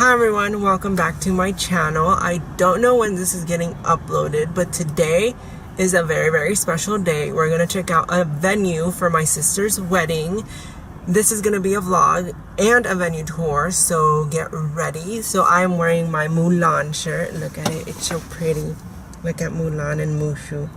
Hi everyone, welcome back to my channel. I don't know when this is getting uploaded, but today is a very special day. We're gonna check out a venue for my sister's wedding. This is gonna be a vlog and a venue tour, so get ready. So I'm wearing my Mulan shirt. Look at it, it's so pretty. Look at Mulan and Mushu.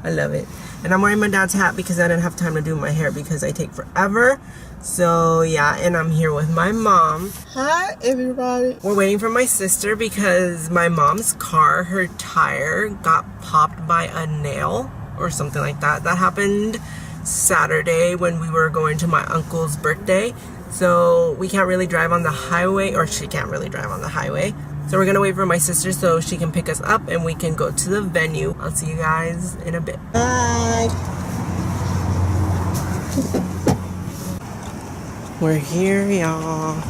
I love it. And I'm wearing my dad's hat because I didn't have time to do my hair because I take forever. So yeah, and I'm here with my mom. Hi everybody. We're waiting for my sister because my mom's car, her tire got popped by a nail or something like that. That happened Saturday when we were going to my uncle's birthday. So we can't really drive on the highway, or she can't really drive on the highway. So we're gonna wait for my sister so she can pick us up and we can go to the venue. I'll see you guys in a bit. Bye. We're here, y'all.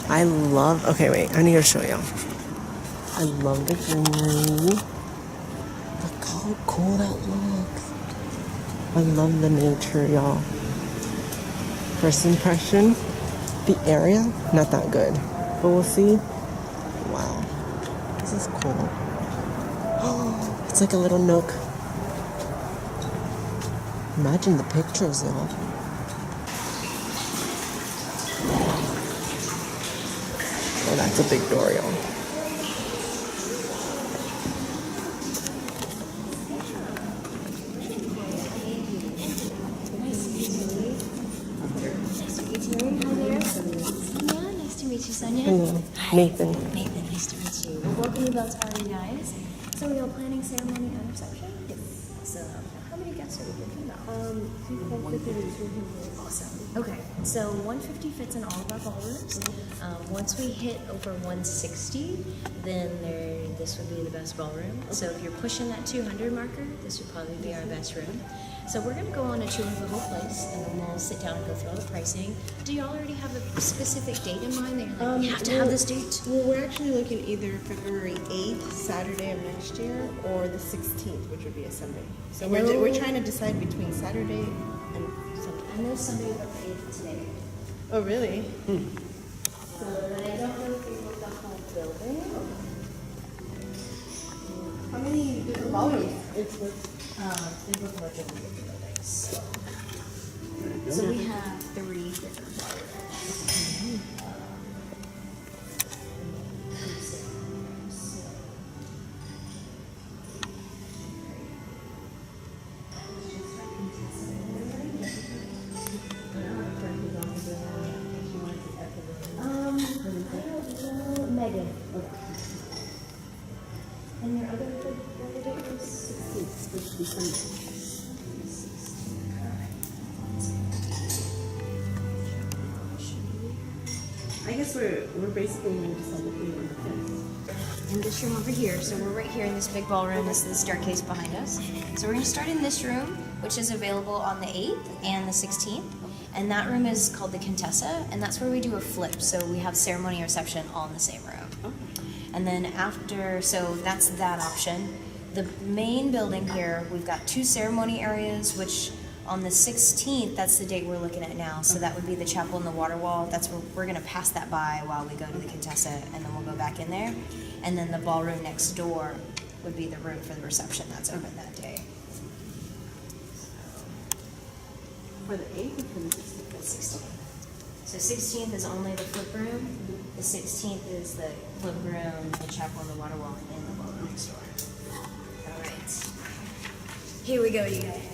I love, okay, wait, I need to show y'all. I love the greenery. Look how cool that looks. I love the nature, y'all. First impression, the area, not that good, but we'll see. Wow, this is cool. Oh, it's like a little nook. Imagine the pictures, y'all. Oh, that's a big door, y'all. Nice to meet you, Sonia. Hello, Nathan. Nathan, nice to meet you. Well, welcome to Beltari, guys. So we are planning ceremony and reception? Yes. So how many guests are we thinking about? 150. Awesome. Okay, so 150 fits in all of our ballrooms. Once we hit over 160, then this would be the best ballroom. Okay. So if you're pushing that 200 marker, this would probably be our best room. So we're going to go on a tour of the whole place, and then we'll sit down and go through all the pricing. Do y'all already have a specific date in mind that you're like, we have to have this date? Well, we're actually looking either February 8th, Saturday of next year, or the 16th, which would be a Sunday. So we're trying to decide between Saturday and Sunday. I know Sunday but the 8th today. Oh, really? So I don't know if you booked the whole building. How many different ballrooms? They book like different buildings. So we have 3 different ballrooms. Megan. And your other date was 16th, which would be Sunday. I guess we're basically going to decide between on the 5th. In this room over here, so we're right here in this big ballroom. This is the staircase behind us. So we're going to start in this room, which is available on the 8th and the 16th. And that room is called the Contessa, and that's where we do a flip. So we have ceremony and reception all in the same room. Okay. And then after, so that's that option. The main building here, we've got 2 ceremony areas, which on the 16th, that's the date we're looking at now. So that would be the chapel and the water wall. That's where we're gonna pass that by while we go to the Contessa, and then we'll go back in there. And then the ballroom next door would be the room for the reception that's open that day. For the 8th or for the 16th? The 16th. So 16th is only the flip room. The 16th is the flip room, the chapel, and the water wall, and the ballroom next door. All right. Here we go, you guys.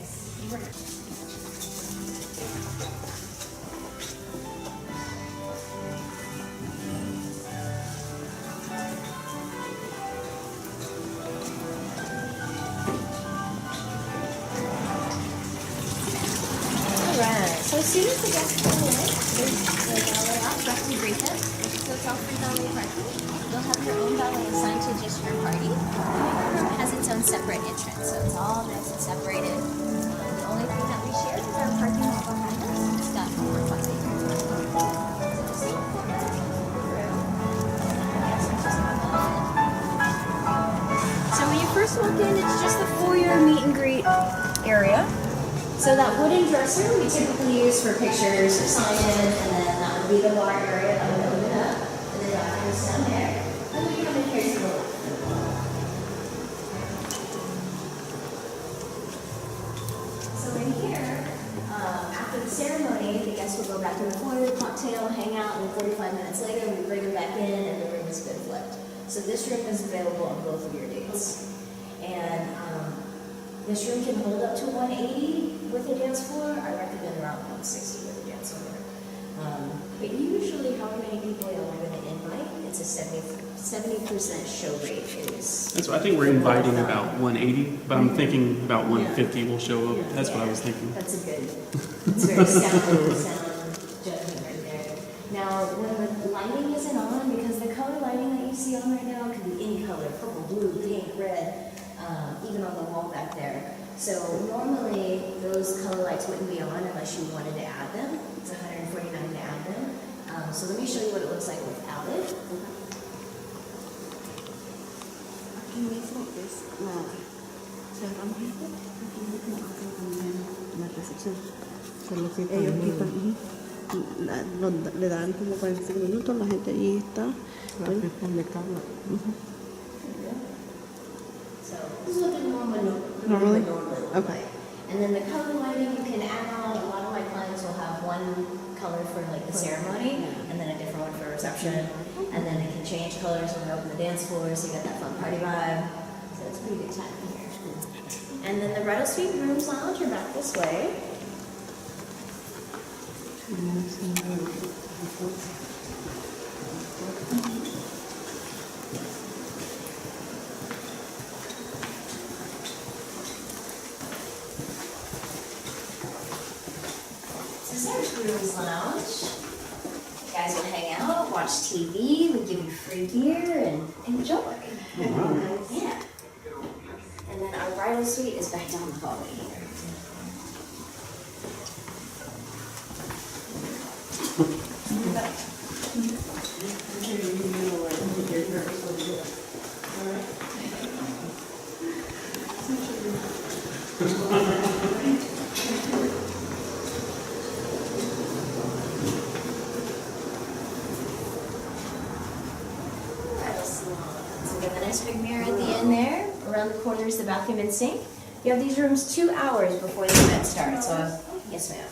Alright, so as soon as the guests come in, there's like a layout for us to greet them. So it's all free valet parking. You'll have your own valet assigned to just your party. Every room has its own separate entrance, so it's all nice and separated. The only thing that we share is our parking lot behind us. It's got more funding. So when you first walk in, it's just the foyer meet and greet area. So that wooden dresser we typically use for pictures or sign-in, and then that would be the bar area that would open up. And then down there. And then we come in here to the left. So in here, after the ceremony, the guests will go back to the foyer, cocktail, hang out, and 45 minutes later, we bring them back in, and the room has been flipped. So this room is available on both of your dates. And this room can hold up to 180 with a dance floor. I recommend around 160 with a dance floor. But usually, however many people you're going to invite, it's a 70% show rate. That's what I think we're inviting about 180, but I'm thinking about 150 will show up. That's what I was thinking. That's a good, it's very sound judgment right there. Now, when the lighting isn't on, because the color lighting that you see on right now can be any color, purple, blue, pink, red, even on the wall back there. So normally, those color lights wouldn't be on unless you wanted to add them. It's $149 to add them. So let me show you what it looks like without it. Aquí mismo es cerramos esto, aquí mismo acá también la recepción. Ellos quitan, le dan como 45 minutos, la gente ahí está. So this is what the normal Normally? look Okay. like. And then the color lighting you can add on. A lot of my clients will have one color for like the ceremony, and then a different one for reception, and then they can change colors when they open the dance floor, so you got that fun party vibe. So it's a pretty good time in here. And then the Bridal Suite Rooms Lounge are back this way. This is our Rooms Lounge. You guys will hang out, watch TV, we give you free beer, and enjoy. Yeah. And then our bridal suite is back down the hallway here. So we have a nice big mirror at the end there. Around the corner is the bathroom and sink. You have these rooms 2 hours before the event starts. So, yes, ma'am.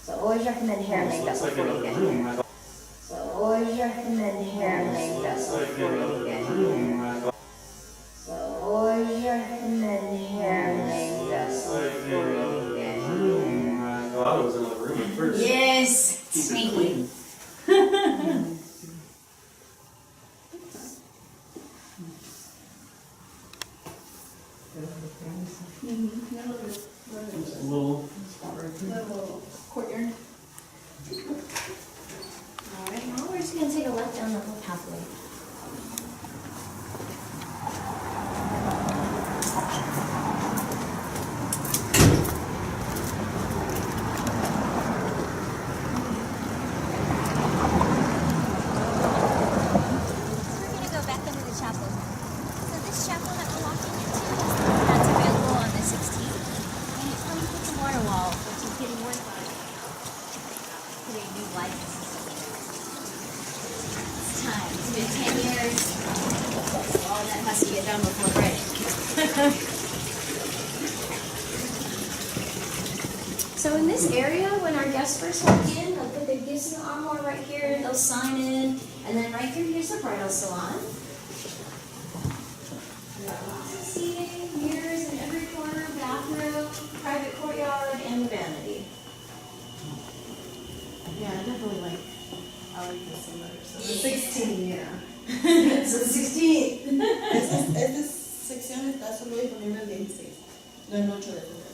So always recommend hair and makeup before you get here. So always recommend hair and makeup before you get here. So always recommend hair and makeup before you get here. I was in the room at first. Yes, sneaky. Just a little courtyard. All right, now we're just gonna take a left down the whole pathway. We're going to go back into the chapel. So this chapel that we're walking into is the one that's available on the 16th. And it's going to put the water wall, which is getting worked on. Putting new lights. It's time. It's been 10 years. All that has to get done before break. So in this area, when our guests first walk in, they'll put their gifts in the armoire right here, they'll sign in, and then right through here's the bridal salon. We got lots of seating, mirrors in every corner, bathroom, private courtyard, and the vanity. Yeah, I definitely like, I like this one better. So the 16, yeah. So 16. Esta sección está solo disponible el 16, no el 8 de febrero.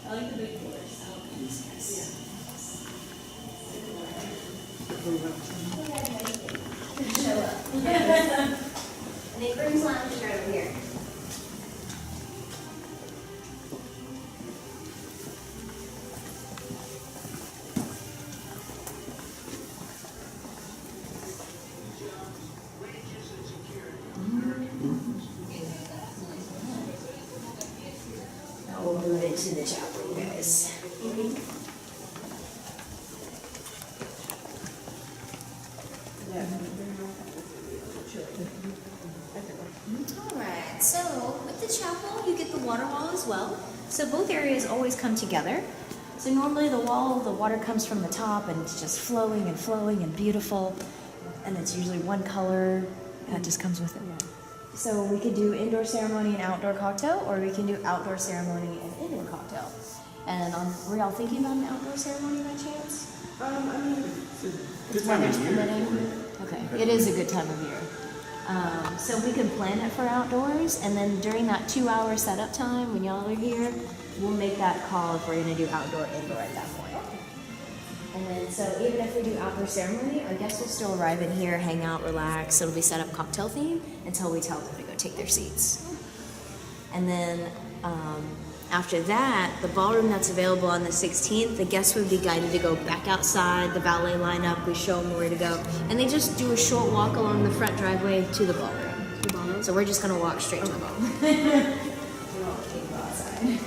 I like the big colors. Show up. And the Grooms Lounge is right over here. Now we'll move into the chapel, you guys. the water wall as well. So both areas always come together. So normally the water comes from the top and it's just flowing and beautiful. And it's usually one color that just comes with it. So we could do indoor ceremony and outdoor cocktail, or we can do outdoor ceremony and indoor cocktail. And were y'all thinking about an outdoor ceremony by chance? Good time of year. Okay, it is a good time of year. So we can plan it for outdoors, and then during that 2-hour setup time when y'all are here, we'll make that call if we're gonna do outdoor, indoor at that point. And then, so even if we do outdoor ceremony, our guests will still arrive in here, hang out, relax. It'll be set up cocktail theme until we tell them to go take their seats. And then after that, the ballroom that's available on the 16th, the guests would be guided to go back outside, the valet line up, we show them where to go. And they just do a short walk along the front driveway to the ballroom. So we're just gonna walk straight to the ballroom. We won't go outside.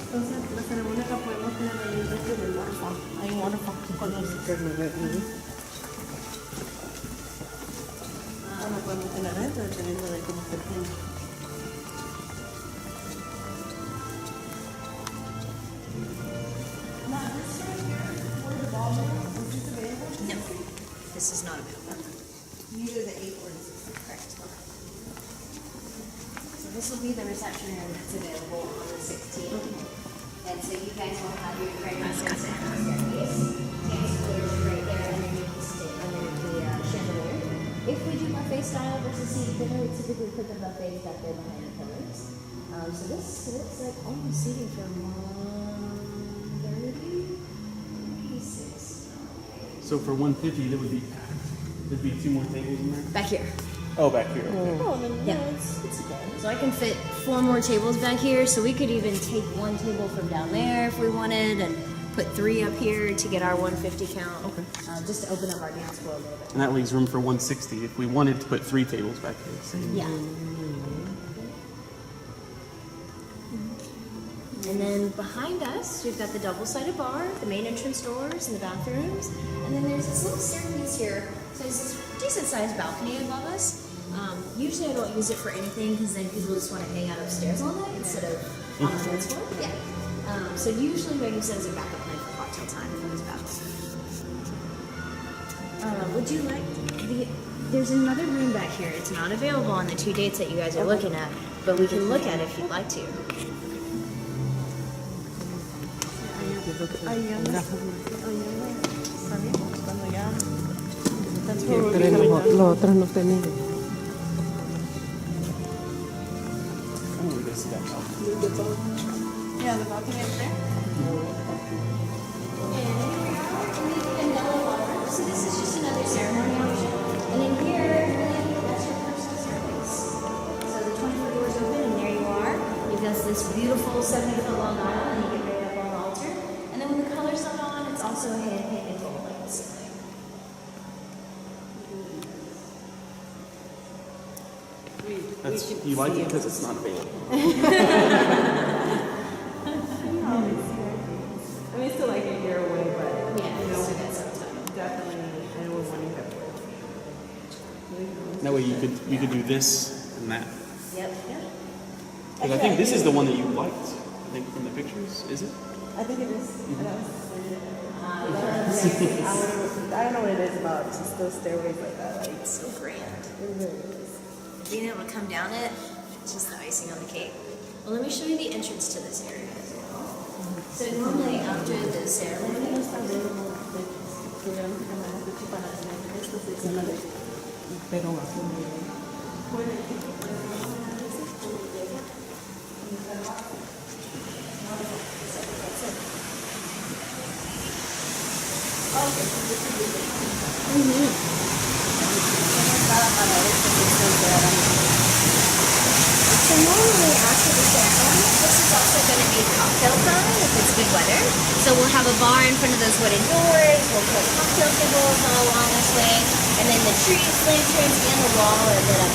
Entonces, la ceremonia la podemos tener ahí dentro del waterfall. Hay un waterfall con los o la podemos tener adentro, dependiendo de cómo se tiene. No, this is not available. Neither the 8 or the 6. Correct. So this will be the reception room that's available on the 16th. And so you guys will have your fragrance and staircase. Table storage right there underneath the chandelier. If we do buffet style versus seated dinner, we typically put the buffets back there behind the pillars. So this looks like almost seating for 136. So for 150, that would be packed. There'd be 2 more tables in there. Back here. Oh, back here. Okay. Oh, then Yeah. it's okay. So I can fit 4 more tables back here, so we could even take 1 table from down there if we wanted, and put 3 up here to get our 150 count. Okay. Just to open up our dance floor a little bit. And that leaves room for 160 if we wanted to put 3 tables back here. So Yeah. And then behind us, we've got the double-sided bar, the main entrance doors, and the bathrooms. And then there's this little staircase here. So there's this decent-sized balcony above us. Usually I don't use it for anything because then people just want to hang out upstairs all night instead of on the dance floor. Yeah. So usually I use it as a backup plan for cocktail time if it was backup. Would you like there's another room back here. It's not available on the 2 dates that you guys are looking at, but we can look at it if you'd like to. Lo otro no tenemos. Ooh, this is that balcony. Yeah, the balcony up there. So this is just another ceremony option. And in here, that's your personal service. So the 20-foot doors open, and there you are. You've got this beautiful 70-foot long aisle, and you get right up on the altar. And then when the color's not on, it's also a hand-painted gold like the ceiling. You like it because it's not available. I mean, still like a year away, but Yeah, you know, so that's sometime. definitely, I don't want to have That way you could do this and that. Yep. Because I think this is the one that you liked. I think from the pictures, is it? I think it is. I don't know what it is about just those stairways like that. Like, It's so grand. it really is. Being able to come down it, it's just the icing on the cake. Well, let me show you the entrance to this area as well. So normally after the ceremony, Pero so normally after the ceremony, this is also going to be cocktail time if it's good weather. So we'll have a bar in front of those wooden doors. We'll put cocktail tables all along this way, and then the trees, lanterns, and the wall are lit up.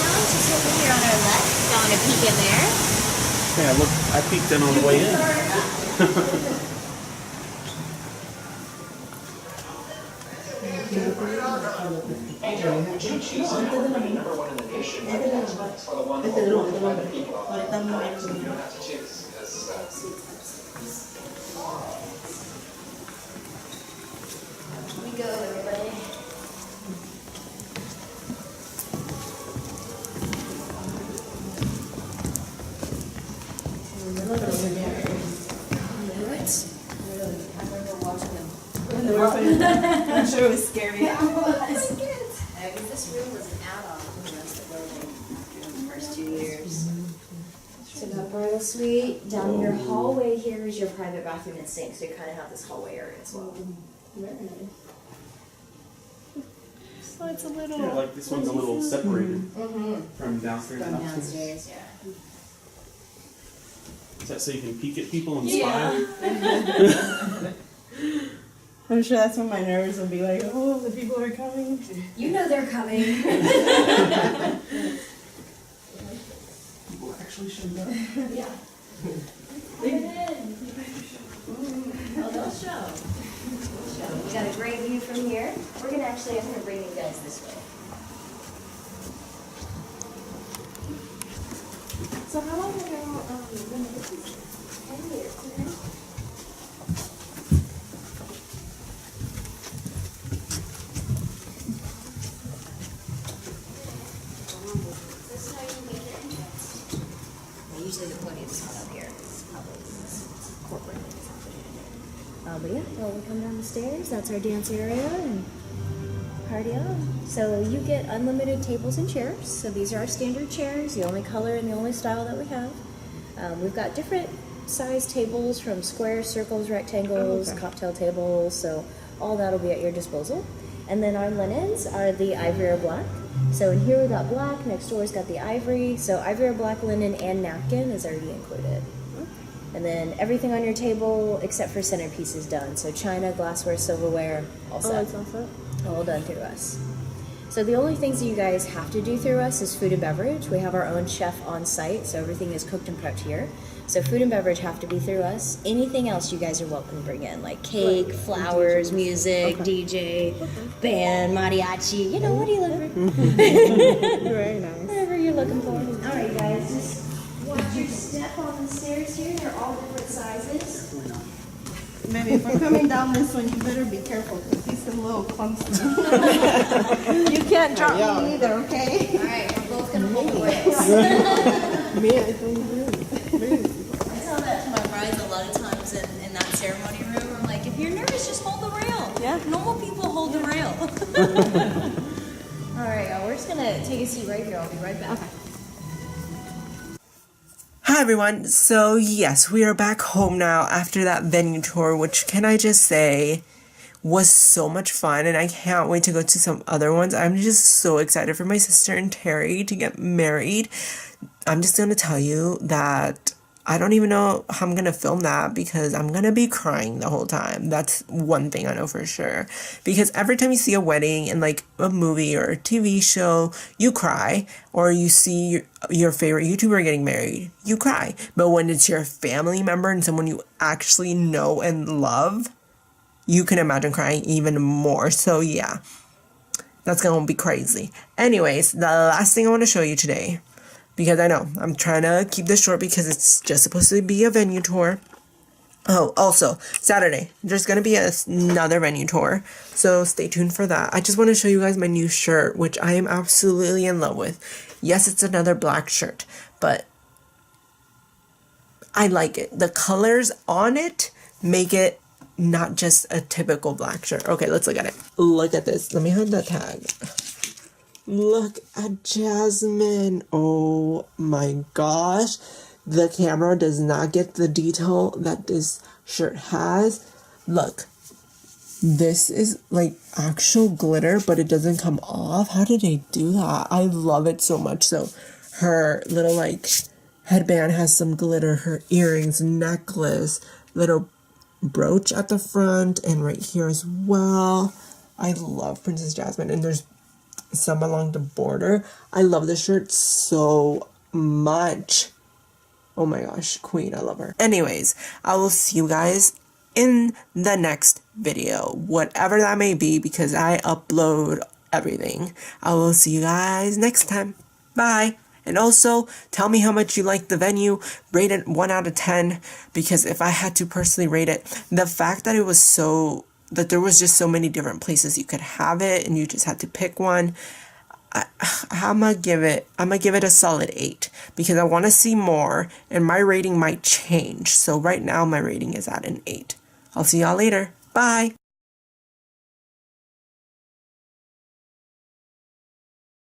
Lounge is over here on our left. Y'all want to peek in there? Yeah, look, I peeked in on the way in. Ahorita me meto. We go, everybody. I'm sure it was scary. This room was an add-on to the rest of the building during the first 2 years. So we got bridal suite. Down in your hallway here is your private bathroom and sink, so you kind of have this hallway area as well. Very nice. So it's a little Yeah, like this one's a little separated mm-hmm. from downstairs and From upstairs. downstairs, yeah. Is that so you can peek at people and spy? I'm sure that's when my nerves will be like, oh, the people are coming. You know they're coming. People actually showed up. Yeah. Bring it in. Oh, they'll show. They'll show. We got a great view from here. I'm gonna bring you guys this way. So how long ago, when this is 10 years, right? This is how you make your entrance. Well, usually the podium's not up here. It's probably corporate. But yeah, well, we come down the stairs. That's our dance area and party on. So you get unlimited tables and chairs. So these are our standard chairs, the only color and the only style that we have. We've got different size tables from squares, circles, rectangles, cocktail tables. So all that'll be at your disposal. And then our linens are the ivory or black. So in here we got black, next door's got the ivory. So ivory or black linen and napkin is already included. And then everything on your table except for centerpiece is done. So china, glassware, silverware, all set. it's all set? All done through us. So the only things that you guys have to do through us is food and beverage. We have our own chef on site, so everything is cooked and prepped here. So food and beverage have to be through us. Anything else you guys are welcome to bring in, like cake, flowers, music, DJ, band, mariachi. You know, what are you looking for? Very nice. Whatever you're looking for. All right, guys, just watch your step on the stairs here. They're all different sizes. Maybe if we're coming down this one, you better be careful because these are little clumsy. You can't drop me either, okay? All right, we're both gonna hold the rails. Me, I don't really. I tell that to my brides a lot of times in that ceremony room. I'm like, if you're nervous, just hold the rail. Yeah. Normal people hold the rail. All right, y'all, we're just gonna take a seat right here. I'll be right back. Okay. Hi everyone, so yes, we are back home now after that venue tour, which can I just say was so much fun, and I can't wait to go to some other ones. I'm just so excited for my sister and Terry to get married. I'm just gonna tell you that I don't even know how I'm gonna film that because I'm gonna be crying the whole time. That's one thing I know for sure. Because every time you see a wedding in like a movie or a TV show, you cry. Or you see your favorite YouTuber getting married, you cry. But when it's your family member and someone you actually know and love, you can imagine crying even more. So yeah, that's gonna be crazy. Anyways, the last thing I want to show you today, because I know I'm trying to keep this short because it's just supposed to be a venue tour. Oh, also, Saturday, there's going to be another venue tour, so stay tuned for that. I just want to show you guys my new shirt, which I am absolutely in love with. Yes, it's another black shirt, but I like it. The colors on it make it not just a typical black shirt. Okay, let's look at it. Look at this. Let me hide that tag. Look at Jasmine. Oh my gosh. The camera does not get the detail that this shirt has. Look. This is like actual glitter, but it doesn't come off. How did they do that? I love it so much. So her little like headband has some glitter. Her earrings, necklace, little brooch at the front and right here as well. I love Princess Jasmine, and there's some along the border. I love this shirt so much. Oh my gosh, queen, I love her. Anyways, I will see you guys in the next video, whatever that may be, because I upload everything. I will see you guys next time. Bye. And also, tell me how much you liked the venue. Rate it 1 out of 10, because if I had to personally rate it, the fact that there was just so many different places you could have it and you just had to pick one, I'm gonna give it a solid 8, because I want to see more and my rating might change. So right now my rating is at an 8. I'll see y'all later. Bye.